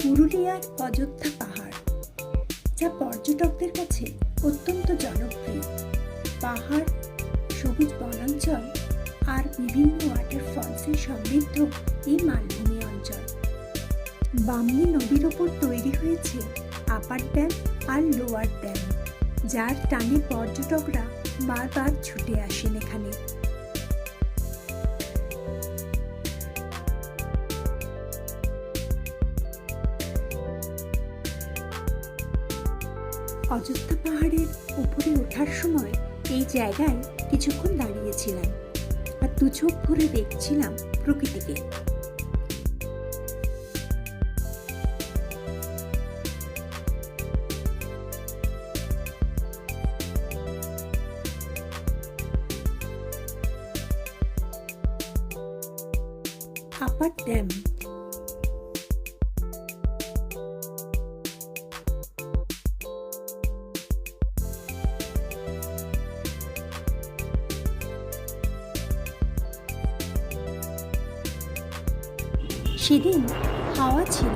পুরুলিয়ার অযোধ্যা পাহাড়, যা পর্যটকদের কাছে অত্যন্ত জনপ্রিয়। পাহাড়, সবুজ বনাঞ্চল আর বিভিন্ন ওয়াটারফলসে সমৃদ্ধ এই মালভূমি অঞ্চল। বামনি নদীর ওপর তৈরি হয়েছে আপার ড্যাম আর লোয়ার ড্যাম, যার টানে পর্যটকরা বারবার ছুটে আসেন এখানে। অযোধ্যা পাহাড়ের উপরে ওঠার সময় এই জায়গায় কিছুক্ষণ দাঁড়িয়েছিলাম আর দু চোখ ভরে দেখছিলাম প্রকৃতিকে। Upper dam. সেদিন হাওয়া ছিল,